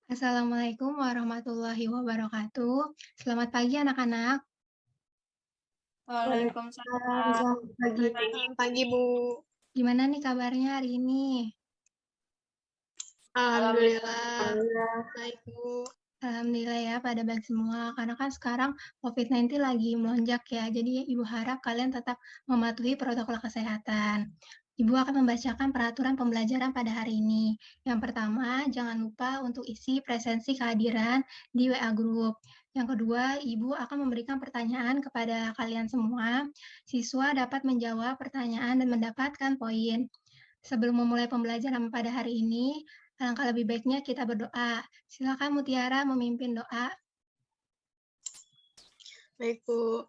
Assalamualaikum warahmatullahi wabarakatuh. Selamat pagi anak-anak. Waalaikumsalam. Selamat pagi. Selamat pagi, Bu. Gimana nih kabarnya hari ini? Alhamdulillah. Baik, Bu. Alhamdulillah ya pada baik semua. Karena kan sekarang COVID-19 lagi melonjak ya. Jadi Ibu harap kalian tetap mematuhi protokol kesehatan. Ibu akan membacakan peraturan pembelajaran pada hari ini. Yang pertama, jangan lupa untuk isi presensi kehadiran di WA Group. Yang kedua, Ibu akan memberikan pertanyaan kepada kalian semua. Siswa dapat menjawab pertanyaan dan mendapatkan poin. Sebelum memulai pembelajaran pada hari ini, alangkah lebih baiknya kita berdoa. Silakan Mutiara memimpin doa. Baik, Bu.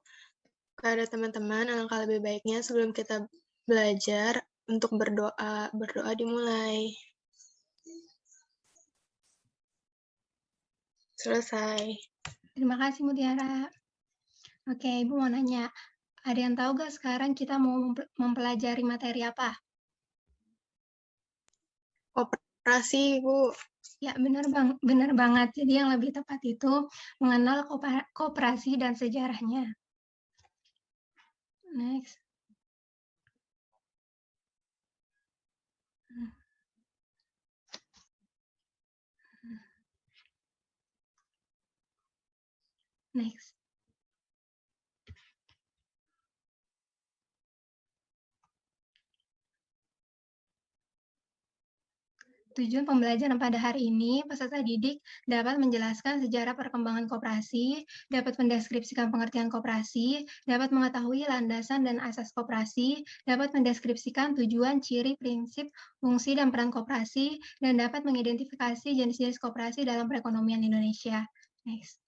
Kepada teman-teman, alangkah lebih baiknya sebelum kita belajar untuk berdoa. Berdoa dimulai. Selesai. Terima kasih Mutiara. Oke, Ibu mau nanya, ada yang tahu gak sekarang kita mau mempelajari materi apa? Koperasi, Bu. Ya, benar banget. Jadi yang lebih tepat itu mengenal koperasi dan sejarahnya. Next. Next. Tujuan pembelajaran pada hari ini, peserta didik dapat menjelaskan sejarah perkembangan koperasi, dapat mendeskripsikan pengertian koperasi, dapat mengetahui landasan dan asas koperasi, dapat mendeskripsikan tujuan, ciri, prinsip, fungsi, dan peran koperasi, dan dapat mengidentifikasi jenis-jenis koperasi dalam perekonomian Indonesia. Next.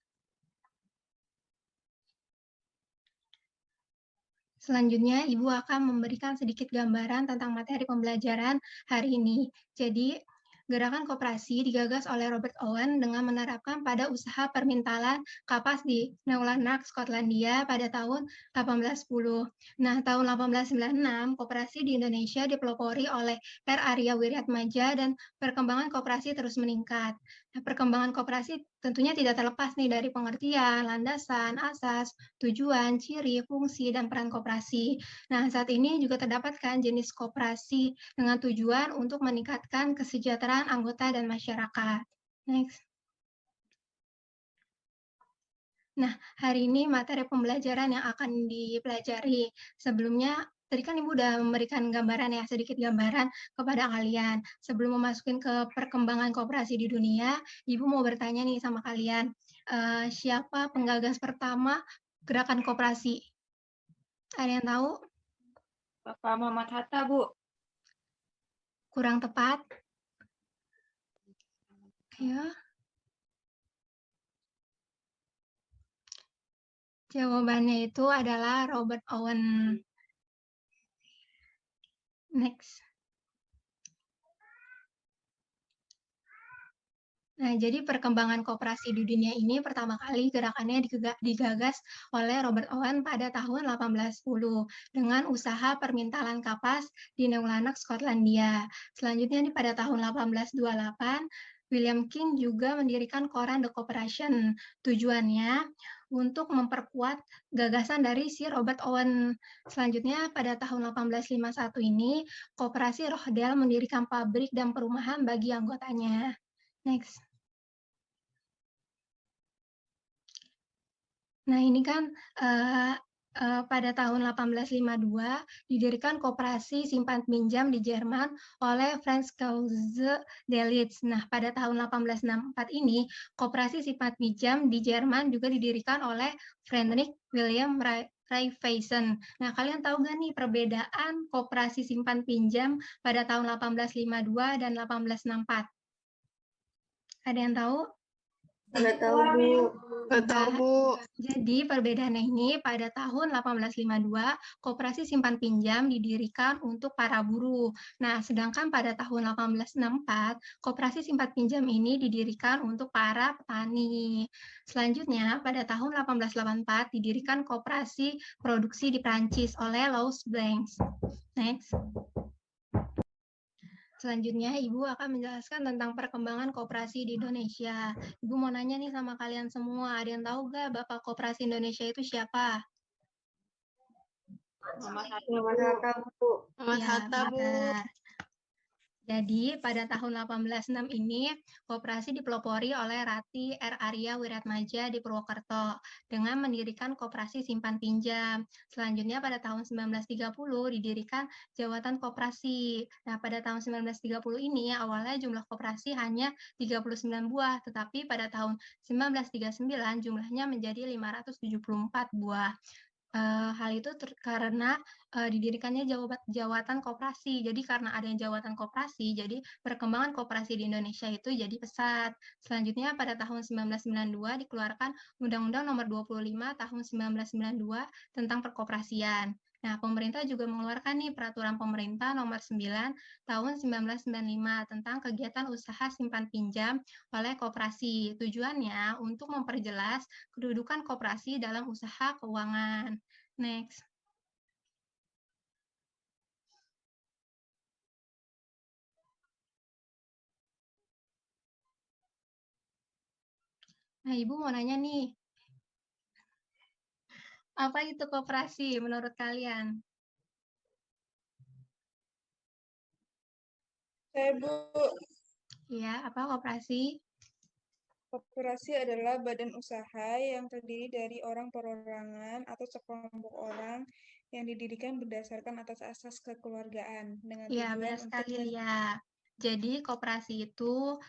Selanjutnya, Ibu akan memberikan sedikit gambaran tentang materi pembelajaran hari ini. Jadi, gerakan koperasi digagas oleh Robert Owen dengan menerapkan pada usaha permintalan kapas di Neulanark, Skotlandia pada tahun 1810. Nah, tahun 1896, koperasi di Indonesia dipelopori oleh R. Arya Wiratmaja dan perkembangan koperasi terus meningkat. Nah, perkembangan koperasi tentunya tidak terlepas nih dari pengertian, landasan, asas, tujuan, ciri, fungsi, dan peran koperasi. Nah, saat ini juga terdapat kan jenis koperasi dengan tujuan untuk meningkatkan kesejahteraan anggota dan masyarakat. Next. Nah, hari ini materi pembelajaran yang akan dipelajari. Sebelumnya, tadi kan Ibu udah memberikan gambaran ya, sedikit gambaran kepada kalian. Sebelum memasukin ke perkembangan koperasi di dunia, Ibu mau bertanya nih sama kalian, siapa penggagas pertama gerakan koperasi? Ada yang tahu? Bapak Muhammad Hatta, Bu. Kurang tepat? Ya. Jawabannya itu adalah Robert Owen. Next. Nah, jadi perkembangan koperasi di dunia ini pertama kali gerakannya digagas oleh Robert Owen pada tahun 1810 dengan usaha permintalan kapas di Neulanark, Skotlandia. Selanjutnya pada tahun 1828, William King juga mendirikan koran The Corporation. Tujuannya untuk memperkuat gagasan dari si Robert Owen. Selanjutnya pada tahun 1851 ini, Koperasi Rochdale mendirikan pabrik dan perumahan bagi anggotanya. Next. Nah, ini kan pada tahun 1852 didirikan koperasi simpan pinjam di Jerman oleh Franz Krause Delitzsch. Nah, pada tahun 1864 ini koperasi simpan pinjam di Jerman juga didirikan oleh Friedrich Wilhelm Raiffeisen. Nah, kalian tahu nggak nih perbedaan koperasi simpan pinjam pada tahun 1852 dan 1864? Ada yang tahu? Nggak tahu, Bu. Nggak tahu, Bu. Jadi perbedaannya ini pada tahun 1852, koperasi simpan pinjam didirikan untuk para buruh. Nah, sedangkan pada tahun 1864, koperasi simpan pinjam ini didirikan untuk para petani. Selanjutnya, pada tahun 1884 didirikan koperasi produksi di Prancis oleh Louis Blanc. Next. Selanjutnya, Ibu akan menjelaskan tentang perkembangan koperasi di Indonesia. Ibu mau nanya nih sama kalian semua, ada yang tahu nggak Bapak Koperasi Indonesia itu siapa? Muhammad Hatta, Muhammad Bu. Hatta, Bu. Muhammad Ya, Hatta, Bu. benar. Jadi, pada tahun 1806 ini, koperasi dipelopori oleh Rati R. Arya Wiratmaja di Purwokerto dengan mendirikan koperasi simpan pinjam. Selanjutnya, pada tahun 1930 didirikan Jawatan Koperasi. Nah, pada tahun 1930 ini, awalnya jumlah koperasi hanya 39 buah, tetapi pada tahun 1939 jumlahnya menjadi 574 buah. Hal itu karena didirikannya jawatan koperasi. Jadi karena adanya jawatan koperasi, jadi perkembangan koperasi di Indonesia itu jadi pesat. Selanjutnya pada tahun 1992 dikeluarkan Undang-Undang Nomor 25 Tahun 1992 tentang perkoperasian. Nah, pemerintah juga mengeluarkan nih Peraturan Pemerintah Nomor 9 Tahun 1995 tentang kegiatan usaha simpan pinjam oleh koperasi. Tujuannya untuk memperjelas kedudukan koperasi dalam usaha keuangan. Next. Nah, Ibu mau nanya nih, apa itu koperasi menurut kalian? Saya Bu, Ya, apa koperasi? koperasi adalah badan usaha yang terdiri dari orang perorangan atau sekelompok orang yang didirikan berdasarkan atas asas kekeluargaan dengan Ya, tujuan benar untuk sekali, Lia. Jadi, koperasi itu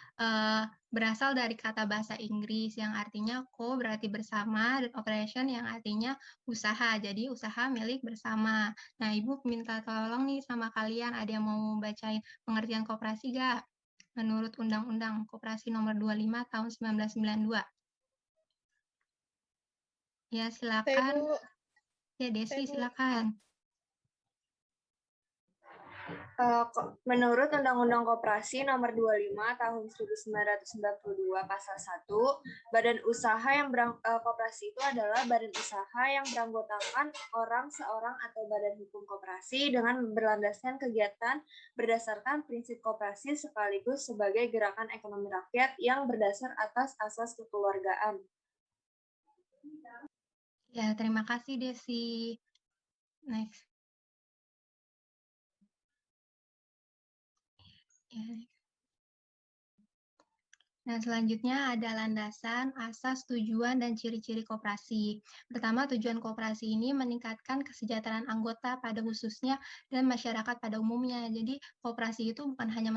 berasal dari kata bahasa Inggris yang artinya co berarti bersama dan operation yang artinya usaha. Jadi, usaha milik bersama. Nah, Ibu minta tolong nih sama kalian, ada yang mau bacain pengertian koperasi gak? Menurut Undang-Undang Koperasi Nomor 25 Tahun 1992. Ya, Saya, silakan. Bu. Ya, Desi, Saya, Bu. silakan. Menurut Undang-Undang Koperasi Nomor 25 Tahun 1992 Pasal 1, badan usaha yang koperasi itu adalah badan usaha yang beranggotakan orang seorang atau badan hukum koperasi dengan berlandaskan kegiatan berdasarkan prinsip koperasi sekaligus sebagai gerakan ekonomi rakyat yang berdasar atas asas kekeluargaan. Ya, terima kasih Desi. Next. Ya. Nah, selanjutnya ada landasan, asas, tujuan, dan ciri-ciri koperasi. Pertama, tujuan koperasi ini meningkatkan kesejahteraan anggota pada khususnya dan masyarakat pada umumnya. Jadi, koperasi itu bukan hanya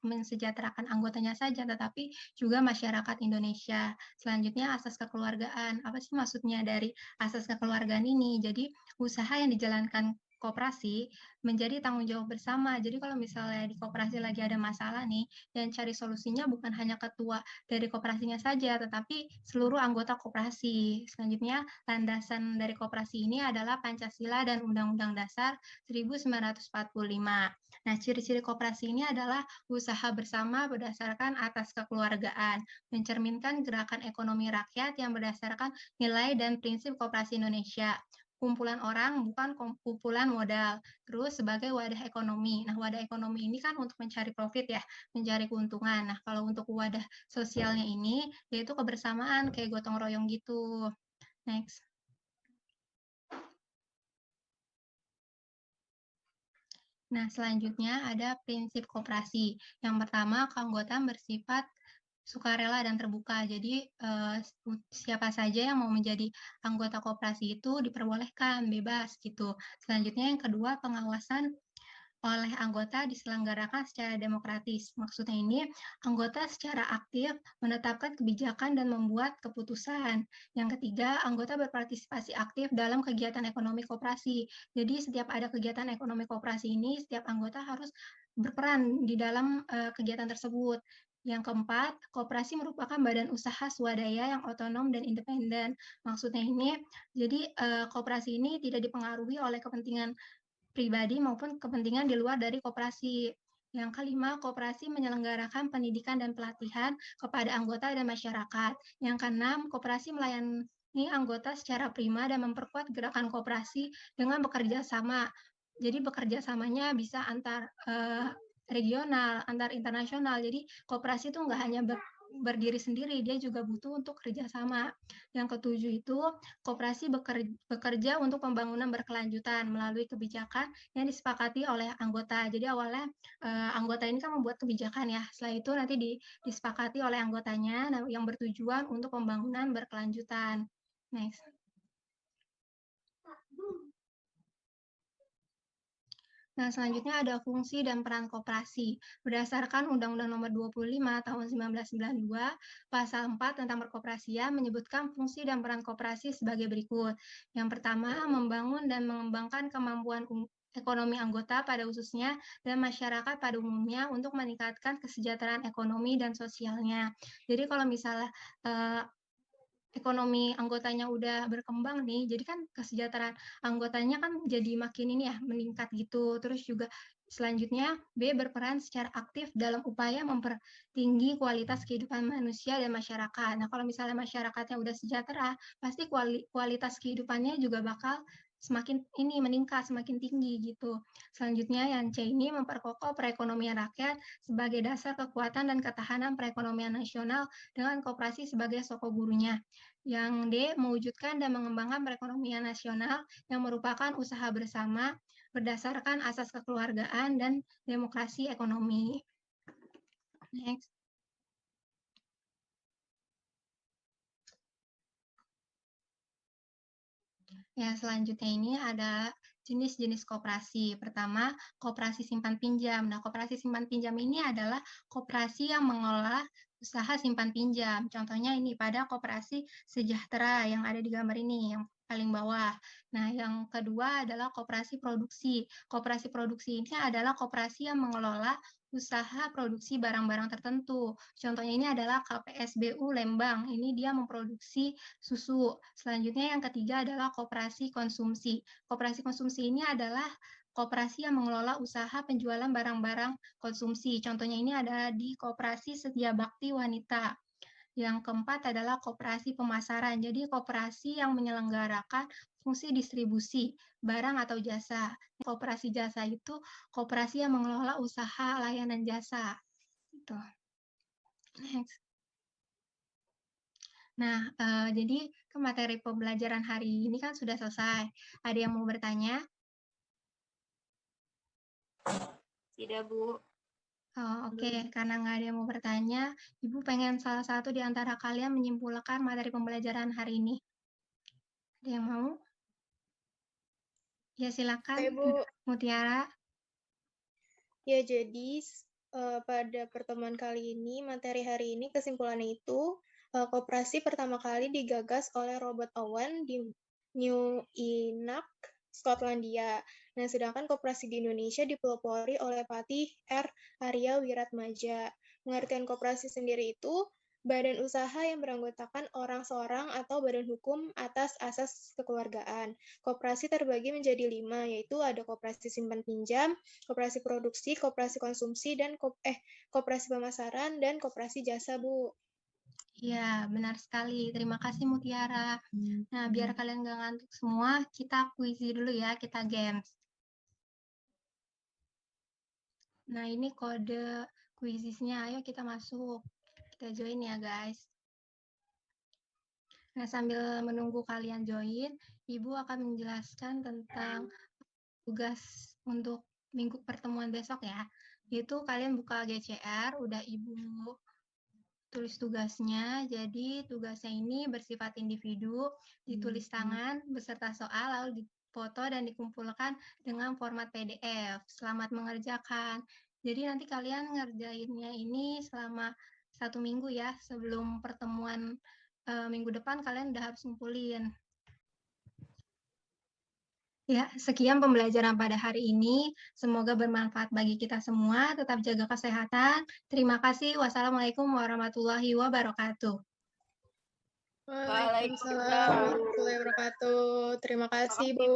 mensejahterakan anggotanya saja, tetapi juga masyarakat Indonesia. Selanjutnya, asas kekeluargaan. Apa sih maksudnya dari asas kekeluargaan ini? Jadi, usaha yang dijalankan koperasi menjadi tanggung jawab bersama. Jadi kalau misalnya di koperasi lagi ada masalah nih, dan cari solusinya bukan hanya ketua dari koperasinya saja, tetapi seluruh anggota koperasi. Selanjutnya, landasan dari koperasi ini adalah Pancasila dan Undang-Undang Dasar 1945. Nah, ciri-ciri koperasi ini adalah usaha bersama berdasarkan atas kekeluargaan, mencerminkan gerakan ekonomi rakyat yang berdasarkan nilai dan prinsip koperasi Indonesia, kumpulan orang bukan kumpulan modal, terus sebagai wadah ekonomi. Nah, wadah ekonomi ini kan untuk mencari profit ya, mencari keuntungan. Nah, kalau untuk wadah sosialnya ini, yaitu kebersamaan, kayak gotong royong gitu. Next. Nah, selanjutnya ada prinsip koperasi. Yang pertama, keanggotaan bersifat sukarela dan terbuka. Jadi, siapa saja yang mau menjadi anggota koperasi itu diperbolehkan, bebas gitu. Selanjutnya yang kedua, pengawasan oleh anggota diselenggarakan secara demokratis. Maksudnya ini, anggota secara aktif menetapkan kebijakan dan membuat keputusan. Yang ketiga, anggota berpartisipasi aktif dalam kegiatan ekonomi koperasi. Jadi setiap ada kegiatan ekonomi koperasi ini, setiap anggota harus berperan di dalam kegiatan tersebut. Yang keempat, koperasi merupakan badan usaha swadaya yang otonom dan independen. Maksudnya ini, jadi koperasi ini tidak dipengaruhi oleh kepentingan pribadi maupun kepentingan di luar dari koperasi. Yang kelima, koperasi menyelenggarakan pendidikan dan pelatihan kepada anggota dan masyarakat. Yang keenam, koperasi melayani anggota secara prima dan memperkuat gerakan koperasi dengan bekerja sama. Jadi bekerja samanya bisa antar regional, antar internasional. Jadi koperasi itu nggak hanya berdiri sendiri, dia juga butuh untuk kerjasama. Yang ketujuh itu, koperasi bekerja untuk pembangunan berkelanjutan melalui kebijakan yang disepakati oleh anggota. Jadi awalnya anggota ini kan membuat kebijakan ya, setelah itu nanti disepakati oleh anggotanya yang bertujuan untuk pembangunan berkelanjutan. Next. Nah, selanjutnya ada fungsi dan peran koperasi. Berdasarkan Undang-Undang Nomor 25 Tahun 1992, Pasal 4 tentang perkoperasian menyebutkan fungsi dan peran koperasi sebagai berikut. Yang pertama, membangun dan mengembangkan kemampuan ekonomi anggota pada khususnya dan masyarakat pada umumnya untuk meningkatkan kesejahteraan ekonomi dan sosialnya. Jadi kalau misalnya ekonomi anggotanya udah berkembang nih, jadi kan kesejahteraan anggotanya kan jadi makin ini ya, meningkat gitu. Terus juga selanjutnya B berperan secara aktif dalam upaya mempertinggi kualitas kehidupan manusia dan masyarakat. Nah, kalau misalnya masyarakatnya udah sejahtera, pasti kualitas kehidupannya juga bakal semakin ini meningkat, semakin tinggi gitu. Selanjutnya yang C ini memperkokoh perekonomian rakyat sebagai dasar kekuatan dan ketahanan perekonomian nasional dengan koperasi sebagai sokok gurunya. Yang D, mewujudkan dan mengembangkan perekonomian nasional yang merupakan usaha bersama berdasarkan asas kekeluargaan dan demokrasi ekonomi. Next. Ya, selanjutnya ini ada jenis-jenis koperasi. Pertama, koperasi simpan pinjam. Nah, koperasi simpan pinjam ini adalah koperasi yang mengelola usaha simpan pinjam. Contohnya ini pada koperasi sejahtera yang ada di gambar ini, yang paling bawah. Nah, yang kedua adalah koperasi produksi. Koperasi produksi ini adalah koperasi yang mengelola usaha produksi barang-barang tertentu. Contohnya ini adalah KPSBU Lembang. Ini dia memproduksi susu. Selanjutnya yang ketiga adalah koperasi konsumsi. Koperasi konsumsi ini adalah koperasi yang mengelola usaha penjualan barang-barang konsumsi. Contohnya ini ada di Koperasi Setia Bakti Wanita. Yang keempat adalah koperasi pemasaran. Jadi koperasi yang menyelenggarakan fungsi distribusi barang atau jasa. Koperasi jasa itu koperasi yang mengelola usaha layanan jasa. Gitu. Next. Nah, jadi materi pembelajaran hari ini kan sudah selesai. Ada yang mau bertanya? Tidak, Bu. Oh, oke. Karena nggak ada yang mau bertanya, Ibu pengen salah satu di antara kalian menyimpulkan materi pembelajaran hari ini. Ada yang mau? Ya, silakan, Oke, Bu. Mutiara. Ya, jadi pada pertemuan kali ini, materi hari ini kesimpulannya itu, koperasi pertama kali digagas oleh Robert Owen di New Enak, Skotlandia. Nah, sedangkan koperasi di Indonesia dipelopori oleh Patih R. Arya Wiratmaja. Pengertian koperasi sendiri itu badan usaha yang beranggotakan orang seorang atau badan hukum atas asas kekeluargaan. Koperasi terbagi menjadi 5, yaitu ada koperasi simpan pinjam, koperasi produksi, koperasi konsumsi, dan koperasi pemasaran, dan koperasi jasa, Bu. Ya, benar sekali. Terima kasih, Mutiara. Nah, biar kalian nggak ngantuk semua, kita kuisi dulu ya, kita games. Nah, ini kode kuisisnya. Ayo kita masuk. Kita join ya, guys. Nah, sambil menunggu kalian join, Ibu akan menjelaskan tentang tugas untuk minggu pertemuan besok ya. Itu kalian buka GCR, udah Ibu tulis tugasnya. Jadi tugasnya ini bersifat individu, ditulis tangan beserta soal, lalu difoto dan dikumpulkan dengan format PDF. Selamat mengerjakan. Jadi nanti kalian ngerjainnya ini selama 1 minggu ya, sebelum pertemuan minggu depan kalian udah harus ngumpulin. Ya, sekian pembelajaran pada hari ini. Semoga bermanfaat bagi kita semua. Tetap jaga kesehatan. Terima kasih. Wassalamualaikum warahmatullahi wabarakatuh. Waalaikumsalam warahmatullahi wabarakatuh. Terima kasih, Bu.